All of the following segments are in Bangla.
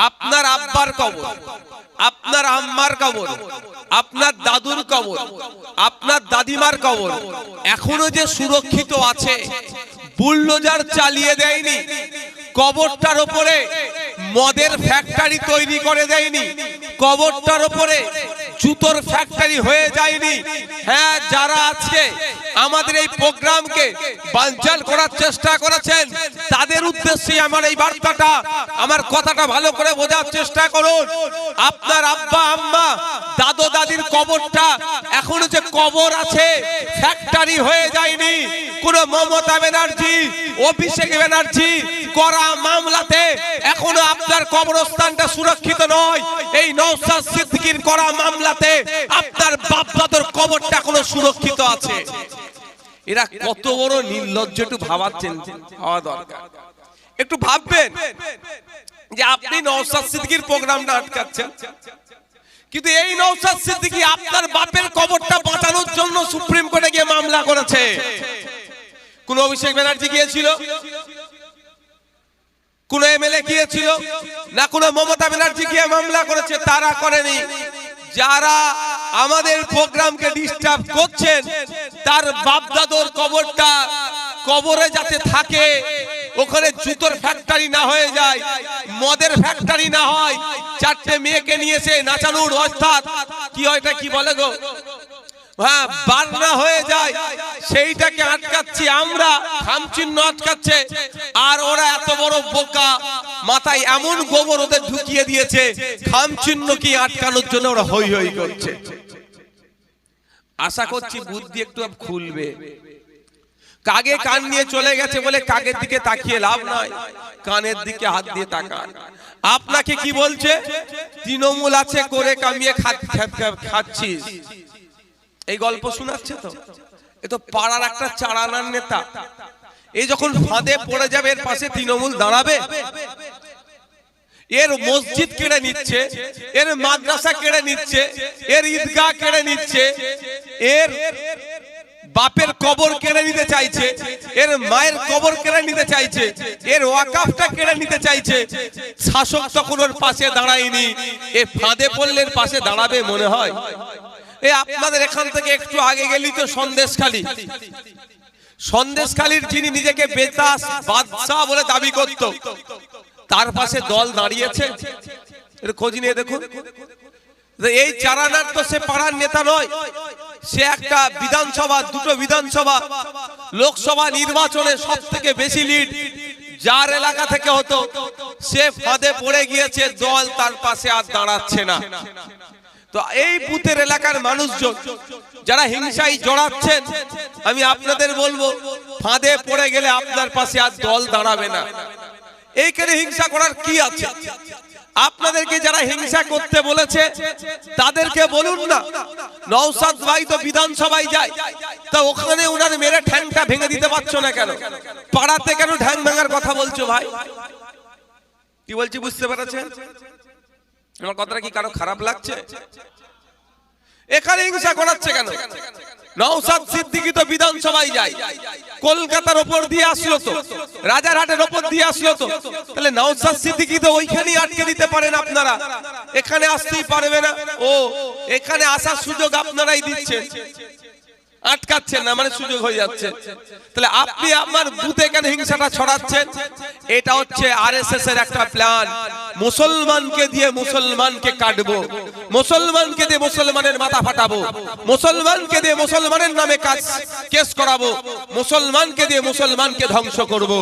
আপনার আব্বার কবর, আপনার আম্মার কবর, আপনার দাদুর কবর, আপনার দাদিমার কবর এখনো যে সুরক্ষিত আছে, বুলডোজার চালিয়ে দেয়নি, কবরটার উপরে মদের ফ্যাক্টরি তৈরি করে দেয়নি, কবরটার উপরে জুতোর ফ্যাক্টরি হয়ে যায়নি। হ্যাঁ, যারা আজকে আমাদের এই প্রোগ্রামকে বানচাল করার চেষ্টা করেছেন তাদের উদ্দেশ্যে আমার এই বার্তাটা, আমার কথাটা ভালো করে বোঝার চেষ্টা করুন। আপনার আব্বা আম্মা দাদু দাদির কবরটা এখনো যে কবর আছে, ফ্যাক্টরি হয়ে যায়নি। কোন মমতা ব্যানার্জি, অভিষেক ব্যানার্জি করা মামলাতে এখনো আপনার কবরস্থানটা সুরক্ষিত নয়। এই নওশাদ সিদ্দিকীর করা মামলাতে আপনার বাপ দাদুর কবরটা এখনো সুরক্ষিত আছে। এরা কত বড় নির্লজ্জ, একটু ভাবাচ্ছেন, হওয়া দরকার। একটু ভাববেন যে আপনি নওশাদ সিদ্দিকীর প্রোগ্রামটা আটকাচ্ছেন, কিন্তু এই নওশাদ সিদ্দিকী আপনার বাপের কবরটা বাঁচানোর জন্য সুপ্রিম কোর্টে গিয়ে মামলা করেছে। কোন অভিষেক ব্যানার্জি গিয়েছিল? কোন এমএলএ গিয়েছিল? না কোন মমতা ব্যানার্জি গিয়ে মামলা করেছে? তারা করেনি। যারা আমাদের প্রোগ্রামকে ডিস্টার্ব করছেন তার বাপদাদুর কবরটা কবরে যাতে থাকে, ওখানে জুতোর ফ্যাক্টরি না হয়ে যায়, মদের ফ্যাক্টরি না হয়, চারটে মেয়েকে নিয়েছে নাচানোর, অর্থাৎ কি হয় এটা কি বলে গো, হ্যাঁ, বারনা হয়ে যায়, সেইটাকে আটকাচ্ছি আমরা, খামচিহ্ন আটকাচ্ছে। আর ওরা এত বড় বোকা, মাথায় এমন গোবর ওদের ঢুকিয়ে দিয়েছে, খামচিহ্ন কি আটকানোর জন্য ওরা হই হই করছে। আশা করছি বুদ্ধি একটু খুলবে। কাগে কান নিয়ে চলে গেছে বলে কাগের দিকে তাকিয়ে লাভ নাই, কানের দিকে হাত দিয়ে তাকান। আপনাকে কি বলছে? তৃণমূল আছে করে কামিয়ে খাচ্ছিস, এই গল্প শোনাচ্ছে তো। এ তো পাড়ার একটা চারানার নেতা। এই যখন ফাঁদে পড়ে যাবে, এর পাশে তৃণমূল দাঁড়াবে? এর মসজিদ কেড়ে নিচ্ছে, এর মাদ্রাসা কেড়ে নিচ্ছে, এর ঈদগাহ কেড়ে নিচ্ছে, এর বাপের কবর কেড়ে নিতে চাইছে, এর মায়ের কবর কেড়ে নিতে চাইছে, এর ওয়াকাফটা কেড়ে নিতে চাইছে। শাসক তখন ওর পাশে দাঁড়ায়নি, এ ফাঁদে পড়লে এর পাশে দাঁড়াবে মনে হয়? এই আপনাদের এখান থেকে একটু আগে গেলি তো সন্দেশখালী, সন্দেশখালীর যিনি নিজেকে বেতাস বাদশা বলে দাবি করত, তার পাশে দল দাঁড়িয়েছে, এর খোঁজ নিয়ে দেখুন। এই চারানার তো সে পাড়ার নেতা নয়, সে একটা বিধানসভা, দুটো বিধানসভা, লোকসভা নির্বাচনে সব থেকে বেশি লিড যার এলাকা থেকে হতো, সে ফাঁদে পড়ে গিয়েছে, দল তার পাশে আর দাঁড়াচ্ছে না। তো এই বুথের এলাকার মানুষজন যারা হিংসায় জড়াচ্ছেন, আমি আপনাদের বলবো, ফাঁদে পড়ে গেলে আপনার পাশে আর দল দাঁড়াবে না। এইখানে হিংসা করার কি আছে? আপনাদেরকে যারা হিংসা করতে বলেছে তাদেরকে বলুন না, নওশাদ ভাই তো বিধানসভায় যায়, তা ওখানে উনার মেরে ঠ্যাংটা ভেঙে দিতে পারছো না কেন? পাড়াতে কেন ঠ্যাং ভাঙার কথা বলছো ভাই? কি বলছি বুঝতে পেরেছেন? আমার কথাটা কি কারো খারাপ লাগছে? এখানে হিংসা করাচ্ছে কেন? নওশাদ সিদ্দিকী তো বিধানসভায় যায়, কলকাতার উপর দিয়ে আসলো তো, রাজারহাটের উপর দিয়ে আসলো তো, তাহলে নওশাদ সিদ্দিকী তো ওইখানেই আটকে দিতে পারেন আপনারা, এখানে আসতেই পারবে না। ও, এখানে আসার সুযোগ আপনারাই দিচ্ছেন, আটকাচ্ছেন না, মানে সুযোগ হয়ে যাচ্ছে। তাহলে আপনি আমার বুথে কেন হিংসাটা ছড়াচ্ছেন? এটা হচ্ছে আরএসএস এর একটা প্ল্যান। মুসলমানকে দিয়ে মুসলমানকে কাটবো, মুসলমানকে দিয়ে মুসলমানের মাথা ফাটাবো, মুসলমানকে দিয়ে মুসলমানের নামে কেস করাবো, মুসলমানকে দিয়ে মুসলমানকে ধ্বংস করব।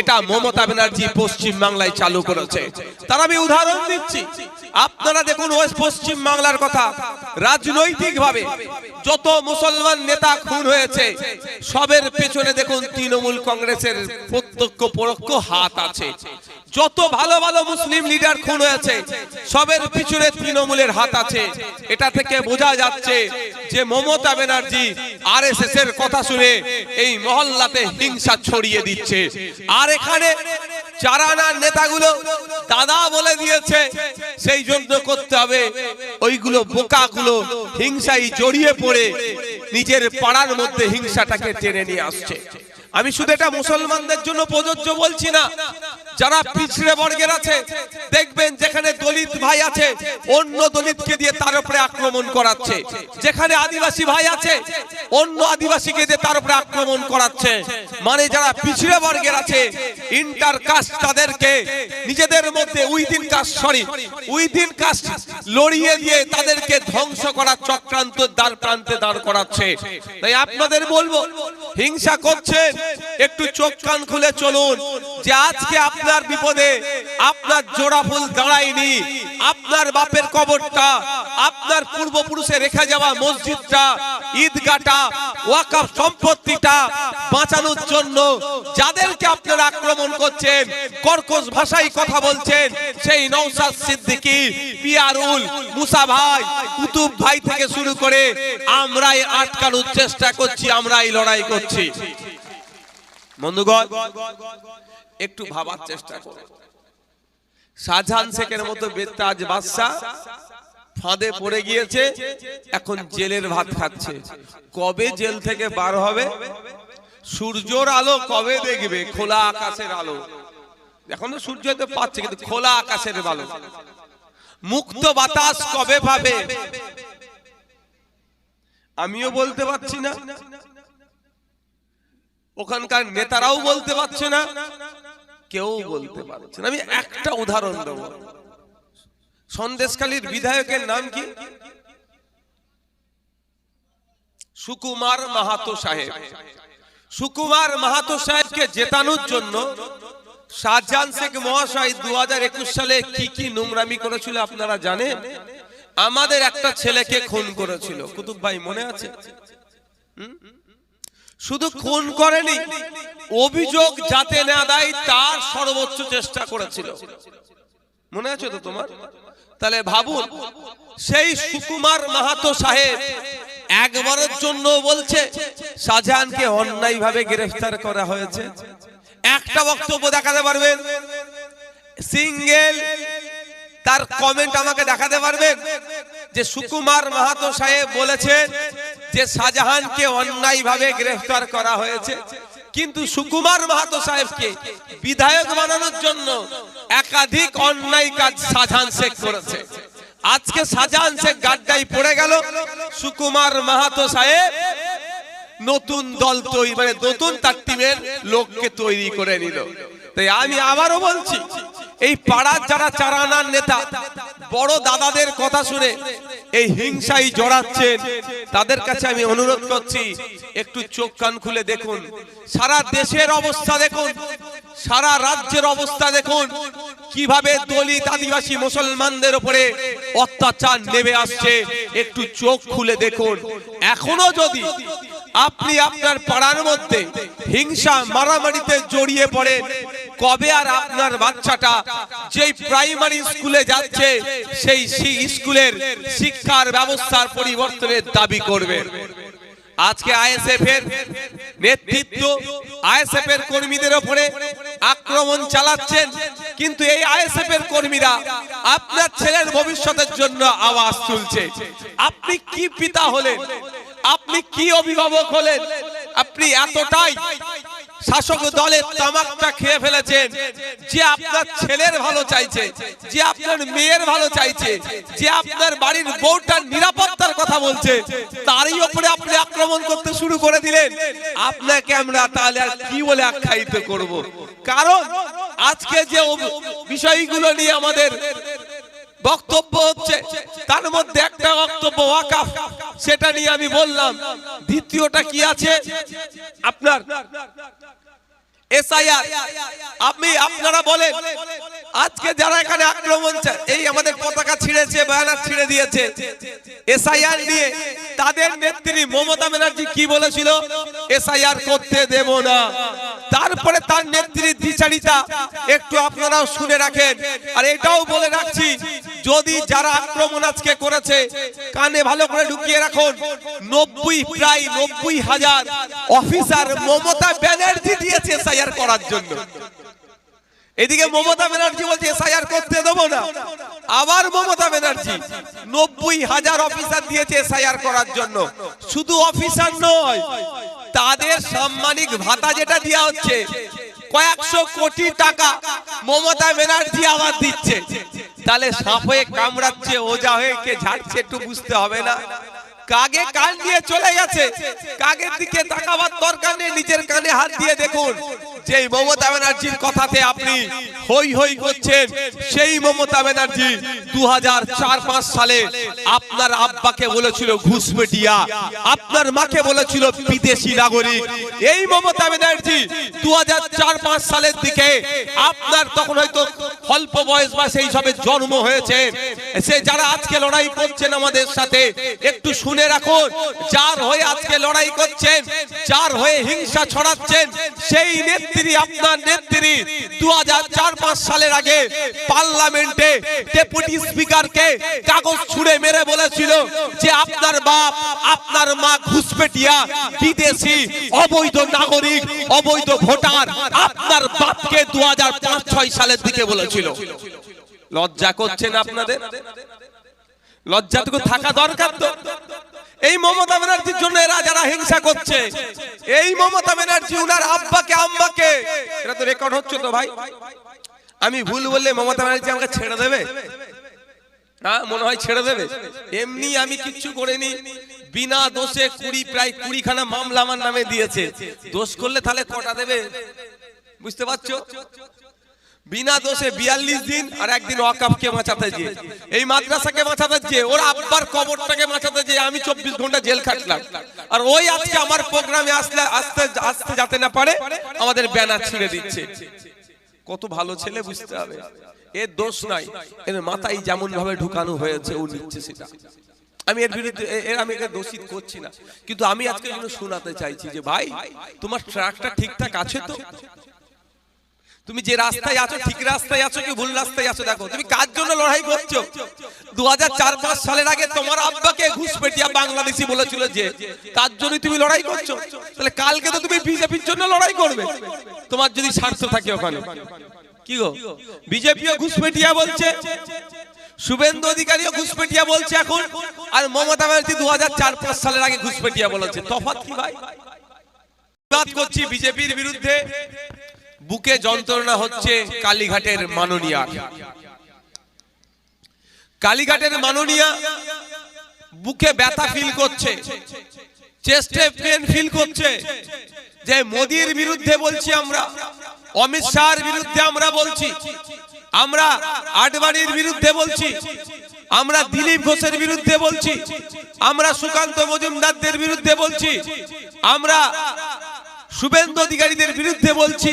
এটা মমতা ব্যানার্জি পশ্চিম বাংলায় চালু করেছে। তার আমি উদাহরণ দিচ্ছি, আপনারা দেখুন ওই পশ্চিম বাংলার কথা, রাজনৈতিক ভাবে যত মুসলমান নেতা খুন হয়েছে সবের পেছনে দেখুন তৃণমূল কংগ্রেসের প্রত্যক্ষ পরোক্ষ হাত আছে। যত ভালো ভালো মুসলিম লিডার খুন হয়েছে সবের পিছনে তৃণমূলের হাত আছে। এটা থেকে বোঝা যাচ্ছে যে মমতা ব্যানার্জি আরএসএস এর কথা শুনে এই মহল্লাতে হিংসা ছড়িয়ে দিচ্ছে। আর এখানে চারানার নেতাগুলো দাদা বলে দিয়েছে, সেই জন্য করতে হবে। ওইগুলো বোকাগুলো হিংসায় জড়িয়ে পড়ে নিজের পাড়ার মধ্যে হিংসাটাকে টেনে নিয়ে আসছে। আমি শুধু এটা মুসলমানদের জন্য প্রযোজ্য বলছি না, যারা পিছড়ে বর্গের আছে দেখবেন যেখানে দলিত ভাই আছে অন্য দলিতকে দিয়ে তার উপরে আক্রমণ করাচ্ছে, যেখানে আদিবাসী ভাই আছে অন্য আদিবাসীকে দিয়ে তার উপরে আক্রমণ করাচ্ছে। মানে যারা পিছড়ে বর্গের আছে ইন্টার কাস্ট তাদেরকে নিজেদের মধ্যে উইদিন কাস্ট লড়িয়ে দিয়ে তাদেরকে ধ্বংস করার চক্রান্ত দ্বার প্রান্তে দাঁড় করাচ্ছে। তাই আপনাদের বলবো, হিংসা করছেন একটু চোখ কান খুলে চলুন, যে আজকে আপনার বিপদে আপনার জোড়া ফুল দাঁড়ায়নি, আপনার বাপের কবরটা, আপনার পূর্বপুরুষে রেখে যাওয়া মসজিদটা, ঈদগাহটা, ওয়াকফ সম্পত্তিটা বাঁচানোর জন্য যাদেরকে আপনারা আক্রমণ করছেন, কর্কশ ভাষায় কথা বলছেন, সেই নওশাদ সিদ্দিকী, পিয়ারুল, মুসা ভাই, কুতুব ভাই থেকে শুরু করে আমরাই আটকানোর চেষ্টা করছি, আমরাই লড়াই করছি। বন্ধুগণ, একটু ভাবার চেষ্টা করুন। শাহজাহান শেখের মতো বেতাজ বাদশা ফাঁদে পড়ে গিয়েছে, এখন জেলের ভাত খাচ্ছে। কবে জেল থেকে বার হবে? সূর্যের আলো কবে দেখবে? খোলা আকাশের আলো। এখন তো সূর্য তো পাচ্ছে, কিন্তু খোলা আকাশের আলো, মুক্ত বাতাস কবে পাবে? আমিও বলতে পারছি না, ওখানকার নেতারাও বলতে পারছে না, কেউ বলতে পারছে না। আমি একটা উদাহরণ দেব। সন্দেশখালীর বিধায়কের নাম কি? সুকুমার মাহাতো সাহেব। সুকুমার মাহাতো সাহেবকে জেতানোর জন্য শাহজাহান শেখ মহাশয় 2021 সালে কি কি নোংরামি করেছিল আপনারা জানেন? আমাদের একটা ছেলেকে খুন করেছিল, কুতুব ভাই মনে আছে? শুধু খুন করেনি, অভিযোগ যাতে না দেয় তার সর্বোচ্চ চেষ্টা করেছিল, মনে আছে তো তোমার? তাহলে ভাবুন, সেই সুকুমার মাহাতো সাহেব একবারের জন্য বলছে শাহজাহানকে অন্যায়ভাবে গ্রেফতার করা হয়েছে? একটা বক্তব্য দেখাতে পারবেন? সিঙ্গেল তার কমেন্ট আমাকে দেখাতে পারবেন যে সুকুমার মাহাতো সাহেব বলেছেন যে শাহজাহানকে অন্যায়ভাবে গ্রেফতার করা হয়েছে? কিন্তু সুকুমার মাহাতো সাহেবকে বিধায়ক বানানোর জন্য একাধিক অন্যায় কাজ শাহজাহান শেখ করেছে। আজকে শাহজাহান শেখ গাড্ডায় পড়ে গেল, সুকুমার মাহাতো সাহেব নতুন দল তৈরি, মানে নতুন তার টিমের লোককে তৈরি করে নিল। তাই আমি আবারও বলছি, এই পাড়ার যারা চারানার নেতা বড় দাদাদের কথা শুনে এই হিংসায় জড়াচ্ছেন, তাদের কাছে আমি অনুরোধ করছি একটু চোখ কান খুলে দেখুন। সারা দেশের অবস্থা দেখুন, সারা রাজ্যের অবস্থা দেখুন, কিভাবে দলিত আদিবাসী মুসলমানদের উপরে অত্যাচার নেমে আসছে। একটু চোখ খুলে দেখুন। এখনো যদি আপনি আপনার পাড়ার মধ্যে হিংসা মারামারিতে জড়িয়ে পড়েন, কবে আর আপনার বাচ্চাটা যেই প্রাইমারি স্কুলে যাচ্ছে সেই স্কুলের শিক্ষার ব্যবস্থার পরিবর্তনের দাবি করবেন? আজকে আইএসএফ এর নেতৃত্ব আইএসএফ এর কর্মীদের উপরে আক্রমণ চালাচ্ছেন, কিন্তু এই আইএসএফ এর কর্মীরা আপনার ছেলের ভবিষ্যতের জন্য আওয়াজ তুলছে। আপনি কি পিতা হলেন? আপনি কি অভিভাবক হলেন? আপনি এতটাই শাসক দলের তামাকটা খেয়ে ফেলেছেন যে আপনার ছেলের ভালো চাইছে, যে আপনার মেয়ের ভালো চাইছে, যে আপনার বাড়ির বউটার নিরাপত্তার কথা বলছে, তারই উপরে আপনি আক্রমণ করতে শুরু করে দিলেন। আপনাকে আমরা তাহলে আর কি বলে আখ্যায়িত করব? কারণ আজকে যে বিষয়গুলো নিয়ে আমাদের বক্তব্য হচ্ছে, তার মধ্যে একটা বক্তব্য ওয়াকফ, সেটা নিয়ে আমি বললাম। দ্বিতীয়টা কি আছে আপনার এসআইআর। আপনারা বলেন, আজকে যারা এখানে আক্রমণ, এই আমাদের পতাকা ছিঁড়েছে, ব্যানার ছিঁড়ে দিয়েছে এসআইআর নিয়ে, তাদের নেত্রী মমতা ব্যানার্জি কি বলেছিল? এসআইআর করতে দেব না। তারপরে তার নেত্রীর দ্বিচারিতা একটু আপনারাও শুনে রাখেন। আর এটাও বলে রাখছি, যদি যারা আক্রমণ আজকে করেছে কানে ভালো করে ঢুকিয়ে রাখুন, প্রায় 90,000 অফিসার মমতা ব্যানার্জি দিয়েছে এসআইআর করার জন্য। এদিকে মমতা ব্যানার্জি বলছে এসআইআর করতে দেবো না, আবার মমতা ব্যানার্জি 90,000 অফিসার দিয়েছে এসআইআর করার জন্য। শুধু অফিসার নয়, তাদের সাম্মানিক ভাতা যেটা দেওয়া হচ্ছে কয়েকশো কোটি টাকা মমতা ব্যানার্জি আবার দিচ্ছে, তাহলে সাপ হয়ে কামড়াচ্ছে ওজা হয়ে কে ঝাড়ছে একটু বুঝতে হবে না? কাগে কান দিয়ে চলে গেছে, কাগের দিকে তাকাবার দরকার নেই, নিজের কানে হাত দিয়ে দেখুন যে মমতা ব্যানার্জির কথাতে আপনি হই হই করছেন। সেই মমতা ব্যানার্জি 2004-5 সালে আপনার আব্বাকে বলেছিল ঘুষপেটিয়া, আপনার মাকে বলেছিল বিদেশি নাগরিক। এই মমতা ব্যানার্জি 2004-5 সালের দিকে আপনার তখন হয়তো অল্প বয়স বা সেই সবে জন্ম হয়েছে, সে যারা আজকে লড়াই করছেন আমাদের সাথে একটু শুনে রাখুন, যার হয়ে আজকে লড়াই করছেন, যার হয়ে হিংসা ছড়াচ্ছেন, সেই নেত্রী আপনার নেত্রী 2004-5 সালের আগে পার্লামেন্টে ডেপুটি স্পিকারকে কাগজ ছুঁড়ে মেরে বলেছিল যে আপনার বাপ আপনার মা ঘুষপেটিয়া, বিদেশি, অবৈধ নাগরিক, অবৈধ ভোটার, আপনার বাপকে 2005-6 সালের দিকে বলেছিল। লজ্জা করছেন আপনাদের? লজ্জাটুকু থাকা দরকার তো। এই মমতা ব্যানার্জির জন্য এরা যারা হিংসা করছে, এই মমতা ব্যানার্জি উনার আব্বাকে আম্মাকে, এটা তো রেকর্ড হচ্ছে তো ভাই, আমি ভুল বললে মমতা ব্যানার্জি আমাকে ছেড়ে দেবে না? মনে হয় ছেড়ে দেবে? এমনি আমি কিচ্ছু করিনি, বিনা দোষে প্রায় 20 খানা মামলা আমার নামে দিয়েছে। দোষ করলে তাহলে কটা দেবে বুঝতে পারছো? বিনা দোষে 42 দিন আর একদিন ওয়াকফকে বাঁচাতে যে, এই মাদ্রাসাকে বাঁচাতে যে, ওর আব্বার কবরটাকে বাঁচাতে যে আমি 24 ঘন্টা জেল খাটলাম, আর ওই আজকে আমার প্রোগ্রামে আসতে যাতে না পারে আমাদের ব্যানার ছিঁড়ে দিচ্ছে। কত ভালো ছেলে বুঝতে হবে, এর দোষ নাই, এর মাথায় যেমন ভাবে ঢুকানো হয়েছে ও নিচ্ছে সেটা। আমি এর বিরুদ্ধে আমি একে দোষিত করছি না, কিন্তু আমি আজকে শোনাতে চাইছি যে ভাই তোমার ট্রাকটা ঠিকঠাক আছে তো? তুমি যে রাস্তায় আছো ঠিক রাস্তায় আছো কি ভুল রাস্তায় আছো? দেখো তুমি কার জন্য লড়াই করছো। 2004-5 সালের আগে তোমার আব্বাকে ঘুষপেটিয়া বাংলাদেশি বলেছিল যে, তার জন্য তুমি লড়াই করছো, তাহলে কালকে তো তুমি বিজেপির জন্য লড়াই করবে তোমার যদি স্বার্থ থাকে ওখানে। কি গো, বিজেপিও ঘুষপেটিয়া বলছে, শুভেন্দু অধিকারীও ঘুষপেটিয়া বলছে এখন, আর মমতা ব্যানার্জি 2004-5 সালের আগে ঘুষপেটিয়া বলেছে। তফাৎ কি ভাই? বাদ করছি বিজেপির বিরুদ্ধে। বুকে যন্ত্রণা হচ্ছে কালীঘাটের মাননীয়া, কালীঘাটের মাননীয়া বুকে ব্যথা ফিল করছে, চেস্টে পেন ফিল করছে যে মোদির বিরুদ্ধে বলছি আমরা, অমিত শাহর বিরুদ্ধে আমরা বলছি, আমরা আডবাণীর বিরুদ্ধে বলছি, আমরা দিলীপ ঘোষের বিরুদ্ধে বলছি, আমরা সুকান্ত মজুমদারদের বিরুদ্ধে বলছি, আমরা শুভেন্দু অধিকারীদের বিরুদ্ধে বলছি,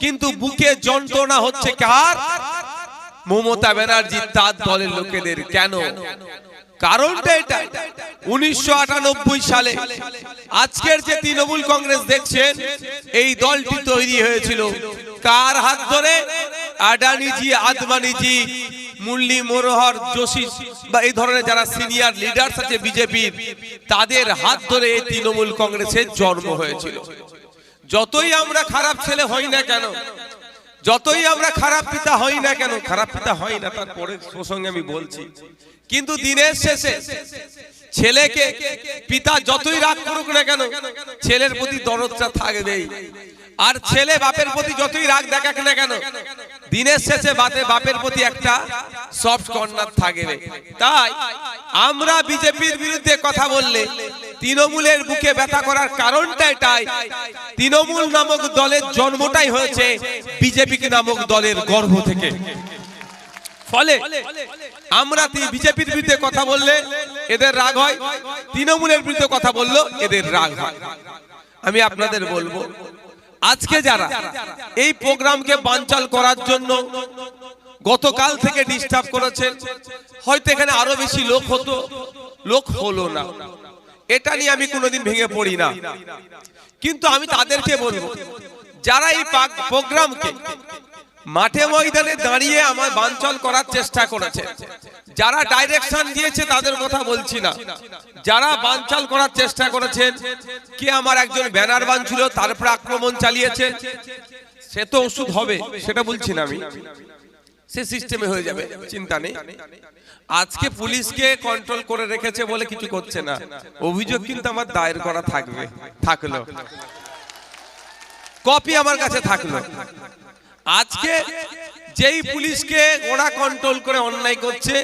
কিন্তু বুকে যন্ত্রণা হচ্ছে কার? মমতা ব্যানার্জি তার দলের লোকেদের। কেন? কারণটা এটা, 1998 সালে আজকের যে তৃণমূল কংগ্রেস দেখছেন, এই দলটি তৈরি হয়েছিল কার হাত ধরে? আডানিজি, আদবানিজি, মুরলী মনোহর যোশী বা এই ধরনের যারা সিনিয়র লিডার্স আছে বিজেপির, তাদের হাত ধরে এই তৃণমূল কংগ্রেসের জন্ম হয়েছিল। যতই আমরা খারাপ ছেলে হই না কেন, যতই আমরা খারাপ পিতা হই না কেন, খারাপ পিতা হই না তারপরে প্রসঙ্গে আমি বলছি, কিন্তু দিনের শেষে ছেলেকে পিতা যতই রাগ করুক না কেন, ছেলের প্রতি দরদটা থাকবেই। আর ছেলে বাপের প্রতি যতই রাগ দেখাক না কেন, দিনের শেষে বাপের প্রতি একটা সফট কর্নার থাকবে। তাই আমরা বিজেপির বিরুদ্ধে কথা বললে তৃণমূলের বুকে ব্যথা করার কারণটা এটাই, তৃণমূল নামক দলের জন্মটাই হয়েছে বিজেপি নামক দলের গর্ভ থেকে। ফলে আমরা বিজেপির বিরুদ্ধে কথা বললে এদের রাগ হয়, তৃণমূলের বিরুদ্ধে কথা বললো এদের রাগ হয়। আমি আপনাদের বলবো, আজকে যারা এই প্রোগ্রামকে বানচাল করার জন্য গতকাল থেকে ডিস্টার্ব করেছেন, হয়তো এখানে আরো বেশি লোক হতো, লোক হলো না, এটা নিয়ে আমি কোনোদিন ভেঙে পড়ি না। কিন্তু আমি তাদেরকে বলবো, যারা এই প্রোগ্রামকে মাঠে ময়দানে দাঁড়িয়ে আমার বানচাল করার চেষ্টা করেছে, যারা ডাইরেকশন দিয়েছে তাদের কথা বলছি না, যারা বানচাল করার চেষ্টা করেছেন, কে আমার একজন ব্যানার বানছিল তারপর আক্রমণ চালিয়েছে, সে তো ওষুধ হবে সেটা বলছি না আমি, সে সিস্টেমে হয়ে যাবে, চিন্তা নেই। আজকে পুলিশকে কন্ট্রোল করে রেখেছে বলে কিছু করছে না, অভিযোগ কিন্তু আমার দায়ের করা থাকলো, কপি আমার কাছে থাকলো। আজকে যেই পুলিশকে ওরা কন্ট্রোল করে অন্যায় করছে,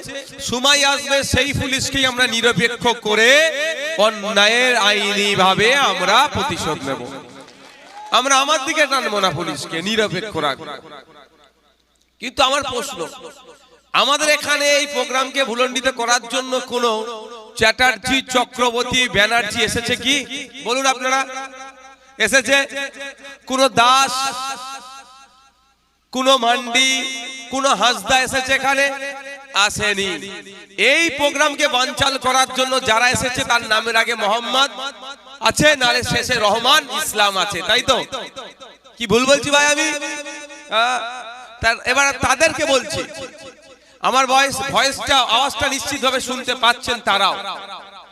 সময় আসবে সেই পুলিশকেই আমরা নিরপেক্ষ করে অন্যায়ের আইনি ভাবে আমরা প্রতিশোধ নেব। আমরা আমার দিকে টানবো না, পুলিশকে নিরপেক্ষ রাখবো। কিন্তু আমার প্রশ্ন, আমাদের এখানে এই প্রোগ্রামকে ভুলণ্ডিত করার জন্য কোন চ্যাটার্জি, চক্রবর্তী, ব্যানার্জি এসেছে কি বলুন আপনারা? এসেছে? কোন দাস, কোন মান্ডি, কোন হাসদা এসেছে এখানে? আসেনি। এই প্রোগ্রামকে বানচাল করার জন্য যারা এসেছে তার নামের আগে মোহাম্মদ আছে, নারে শেষে রহমান ইসলাম আছে, তাই তো? কি ভুল বলছি ভাই আমি? এবার তাদেরকে বলছি, আমার ভয়েসটা আওয়াজটা নিশ্চিতভাবে শুনতে পাচ্ছেন তারাও,